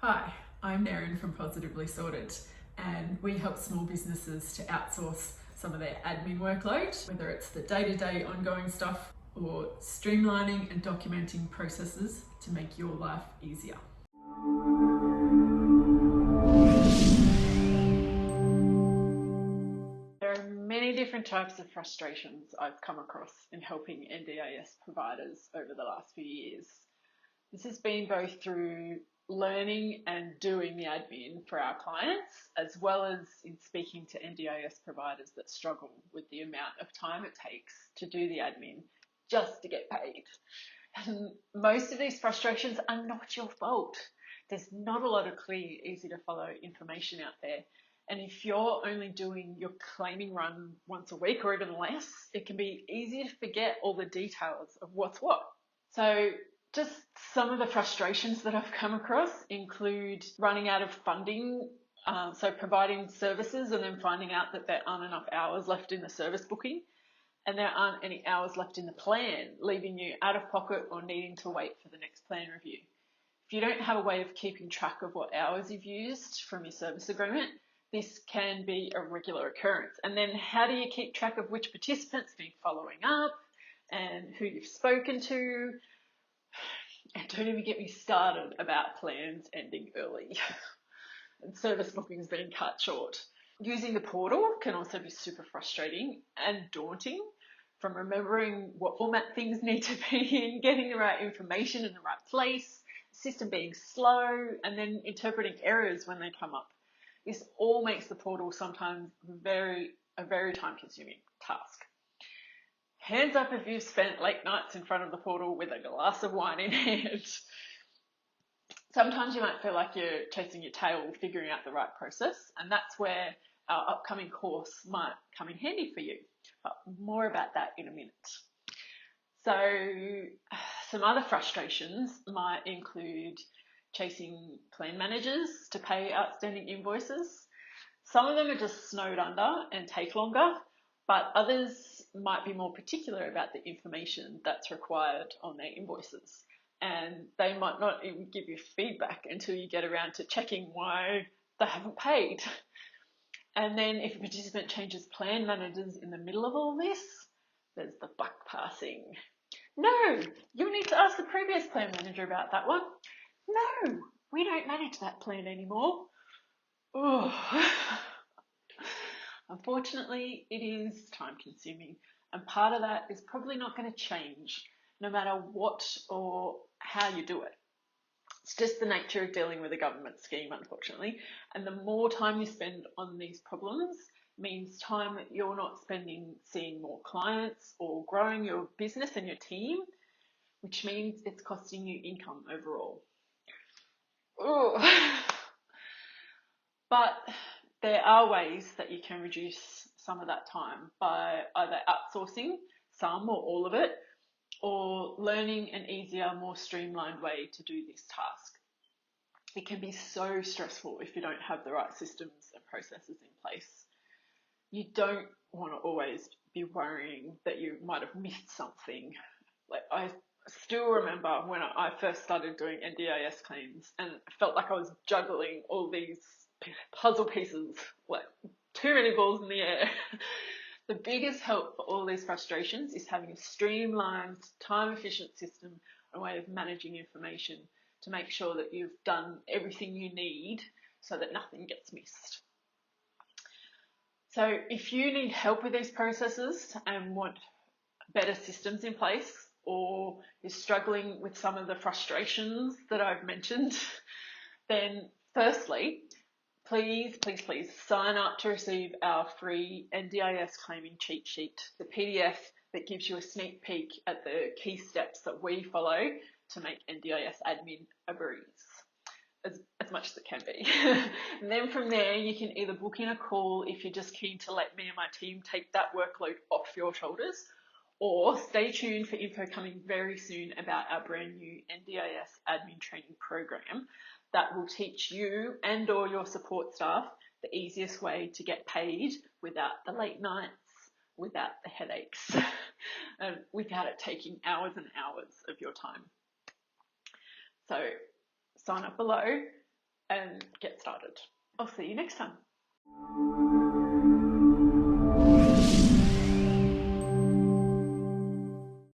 Hi, I'm Erin from Positively Sorted, and we help small businesses to outsource some of their admin workload, whether it's the day-to-day ongoing stuff or streamlining and documenting processes to make your life easier. There are many different types of frustrations I've come across in helping NDIS providers over the last few years. This has been both through learning and doing the admin for our clients, as well as in speaking to NDIS providers that struggle with the amount of time it takes to do the admin just to get paid. And most of these frustrations are not your fault. There's not a lot of clear, easy to follow information out there. And if you're only doing your claiming run once a week or even less, it can be easy to forget all the details of what's what. So just some of the frustrations that I've come across include running out of funding, so providing services and then finding out that there aren't enough hours left in the service booking and there aren't any hours left in the plan, leaving you out of pocket or needing to wait for the next plan review. If you don't have a way of keeping track of what hours you've used from your service agreement, this can be a regular occurrence. And then how do you keep track of which participants need following up and who you've spoken to? And don't even get me started about plans ending early and service bookings being cut short. Using the portal can also be super frustrating and daunting, from remembering what format things need to be in, getting the right information in the right place, the system being slow, and then interpreting errors when they come up. This all makes the portal sometimes a very time-consuming task. Hands up if you've spent late nights in front of the portal with a glass of wine in hand. Sometimes you might feel like you're chasing your tail figuring out the right process, and that's where our upcoming course might come in handy for you. But more about that in a minute. So some other frustrations might include chasing plan managers to pay outstanding invoices. Some of them are just snowed under and take longer, but others might be more particular about the information that's required on their invoices. And they might not even give you feedback until you get around to checking why they haven't paid. And then if a participant changes plan managers in the middle of all this, there's the buck passing. No, you need to ask the previous plan manager about that one. No, we don't manage that plan anymore. Oh. Unfortunately, it is time consuming, and part of that is probably not going to change no matter what or how you do it. It's just the nature of dealing with a government scheme, unfortunately, and the more time you spend on these problems means time that you're not spending seeing more clients or growing your business and your team, which means it's costing you income overall. Oh. But there are ways that you can reduce some of that time by either outsourcing some or all of it, or learning an easier, more streamlined way to do this task. It can be so stressful if you don't have the right systems and processes in place. You don't want to always be worrying that you might have missed something. Like, I still remember when I first started doing NDIS claims and it felt like I was juggling all these puzzle pieces, like too many balls in the air. The biggest help for all these frustrations is having a streamlined, time-efficient system and way of managing information to make sure that you've done everything you need so that nothing gets missed. So if you need help with these processes and want better systems in place, or you're struggling with some of the frustrations that I've mentioned, then firstly, please sign up to receive our free NDIS claiming cheat sheet, the PDF that gives you a sneak peek at the key steps that we follow to make NDIS admin a breeze, as much as it can be. And then from there, you can either book in a call if you're just keen to let me and my team take that workload off your shoulders, or stay tuned for info coming very soon about our brand new NDIS admin training program that will teach you and or your support staff the easiest way to get paid without the late nights, without the headaches, and without it taking hours and hours of your time. So sign up below and get started. I'll see you next time.